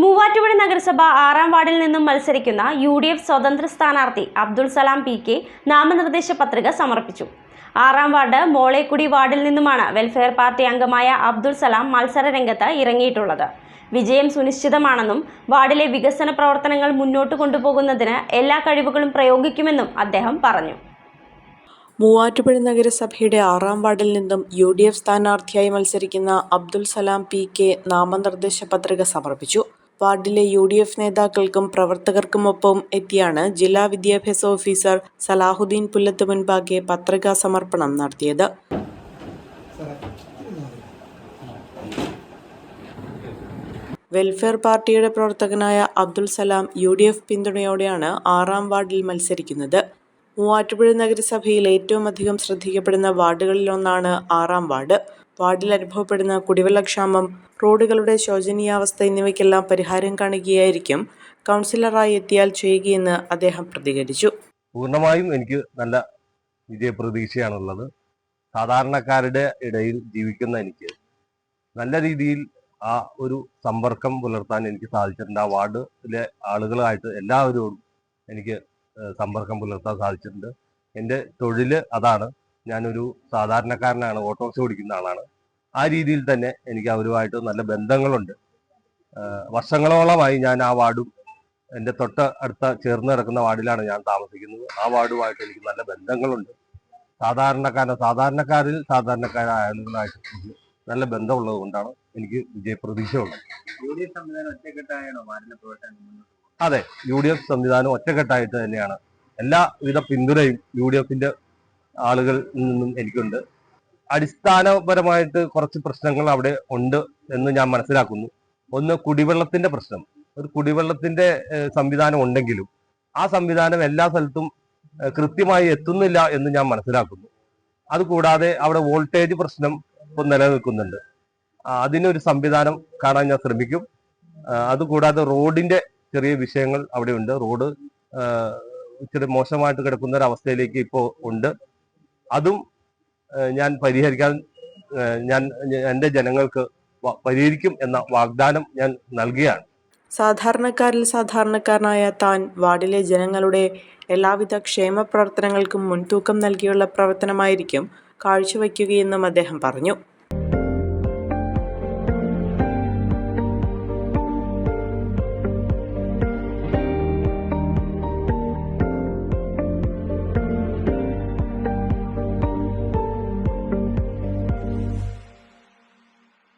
മൂവാറ്റുപുഴ നഗരസഭ 6-ാം വാർഡിൽ നിന്നും മത്സരിക്കുന്ന UDF സ്വതന്ത്ര സ്ഥാനാർത്ഥി അബ്ദുൾ സലാം PK നാമനിർദ്ദേശ പത്രിക സമർപ്പിച്ചു. 6-ാം വാർഡ് മോളേക്കുടി വാർഡിൽ നിന്നുമാണ് വെൽഫെയർ പാർട്ടി അംഗമായ അബ്ദുൾ സലാം മത്സര രംഗത്ത് ഇറങ്ങിയിട്ടുള്ളത്. വിജയം സുനിശ്ചിതമാണെന്നും വാർഡിലെ വികസന പ്രവർത്തനങ്ങൾ മുന്നോട്ട് കൊണ്ടുപോകുന്നതിന് എല്ലാ കഴിവുകളും പ്രയോഗിക്കുമെന്നും അദ്ദേഹം പറഞ്ഞു. മൂവാറ്റുപുഴ നഗരസഭയുടെ 6-ാം വാർഡിൽ നിന്നും UDF സ്ഥാനാർത്ഥിയായി മത്സരിക്കുന്ന അബ്ദുൾ സലാം PK നാമനിർദ്ദേശ പത്രിക സമർപ്പിച്ചു. വാർഡിലെ UDF നേതാക്കൾക്കും പ്രവർത്തകർക്കുമൊപ്പം എത്തിയാണ് ജില്ലാ വിദ്യാഭ്യാസ ഓഫീസർ സലാഹുദ്ദീൻ പുല്ലത്ത് മുൻപാകെ പത്രികാ സമർപ്പണം നടത്തിയത്. വെൽഫെയർ പാർട്ടിയുടെ പ്രവർത്തകനായ അബ്ദുൾ സലാം UDF പിന്തുണയോടെയാണ് 6-ാം വാർഡിൽ മത്സരിക്കുന്നത്. മൂവാറ്റുപുഴ നഗരസഭയിൽ ഏറ്റവും അധികം ശ്രദ്ധിക്കപ്പെടുന്ന വാർഡുകളിലൊന്നാണ് 6-ാം വാർഡ്. വാർഡിൽ അനുഭവപ്പെടുന്ന കുടിവെള്ളക്ഷാമം, റോഡുകളുടെ ശോചനീയാവസ്ഥ എന്നിവയ്ക്കെല്ലാം പരിഹാരം കാണുകയായിരിക്കും കൗൺസിലറായി എത്തിയാൽ ചെയ്യുകയെന്ന് അദ്ദേഹം പ്രതികരിച്ചു. പൂർണ്ണമായും എനിക്ക് നല്ല വിജയപ്രതീക്ഷയാണുള്ളത്. സാധാരണക്കാരുടെ ഇടയിൽ ജീവിക്കുന്ന എനിക്ക് നല്ല രീതിയിൽ ആ ഒരു സമ്പർക്കം പുലർത്താൻ എനിക്ക് സാധിച്ചിട്ടുണ്ട്. ആ വാർഡിലെ ആളുകളായിട്ട് എല്ലാവരോടും എനിക്ക് സമ്പർക്കം പുലർത്താൻ സാധിച്ചിട്ടുണ്ട്. എൻ്റെ തൊഴിൽ അതാണ്. ഞാനൊരു സാധാരണക്കാരനാണ്, ഓട്ടോറിക്ഷ ഓടിക്കുന്ന ആളാണ്. ആ രീതിയിൽ തന്നെ എനിക്ക് അവരുമായിട്ട് നല്ല ബന്ധങ്ങളുണ്ട്. വർഷങ്ങളോളമായി ഞാൻ ആ വാർഡും എൻ്റെ തൊട്ട് അടുത്ത ചേർന്ന് കിടക്കുന്ന വാർഡിലാണ് ഞാൻ താമസിക്കുന്നത്. ആ വാർഡുമായിട്ട് എനിക്ക് നല്ല ബന്ധങ്ങളുണ്ട്. സാധാരണക്കാരായ ആളുകളായിട്ട് നല്ല ബന്ധമുള്ളത് കൊണ്ടാണ് എനിക്ക് വിജയപ്രതീക്ഷയുള്ളത്. അതെ, UDF സംവിധാനം ഒറ്റക്കെട്ടായിട്ട് തന്നെയാണ്. എല്ലാവിധ പിന്തുണയും UDFന്റെ ആളുകളിൽ നിന്നും എനിക്കുണ്ട്. അടിസ്ഥാനപരമായിട്ട് കുറച്ച് പ്രശ്നങ്ങൾ അവിടെ ഉണ്ട് എന്ന് ഞാൻ മനസ്സിലാക്കുന്നു. ഒന്ന്, കുടിവെള്ളത്തിന്റെ പ്രശ്നം. ഒരു കുടിവെള്ളത്തിന്റെ സംവിധാനം ഉണ്ടെങ്കിലും ആ സംവിധാനം എല്ലാ സ്ഥലത്തും കൃത്യമായി എത്തുന്നില്ല എന്ന് ഞാൻ മനസ്സിലാക്കുന്നു. അതുകൂടാതെ അവിടെ വോൾട്ടേജ് പ്രശ്നം ഇപ്പോൾ നിലനിൽക്കുന്നുണ്ട്. അതിനൊരു സംവിധാനം കാണാൻ ഞാൻ ശ്രമിക്കും. അതുകൂടാതെ റോഡിന്റെ ചെറിയ വിഷയങ്ങൾ അവിടെയുണ്ട്. റോഡ് ഇച്ചിരി മോശമായിട്ട് കിടക്കുന്ന ഒരു അവസ്ഥയിലേക്ക് ഇപ്പോൾ ഉണ്ട്. അതും ഞാൻ പരിഹരിക്കാൻ എൻ്റെ ജനങ്ങൾക്ക് പരിഹരിക്കും എന്ന വാഗ്ദാനം ഞാൻ നൽകുകയാണ്. സാധാരണക്കാരിൽ സാധാരണക്കാരനായ താൻ വാർഡിലെ ജനങ്ങളുടെ എല്ലാവിധ ക്ഷേമ പ്രവർത്തനങ്ങൾക്കും മുൻതൂക്കം നൽകിയുള്ള പ്രവർത്തനമായിരിക്കും കാഴ്ചവയ്ക്കുകയെന്നും അദ്ദേഹം പറഞ്ഞു.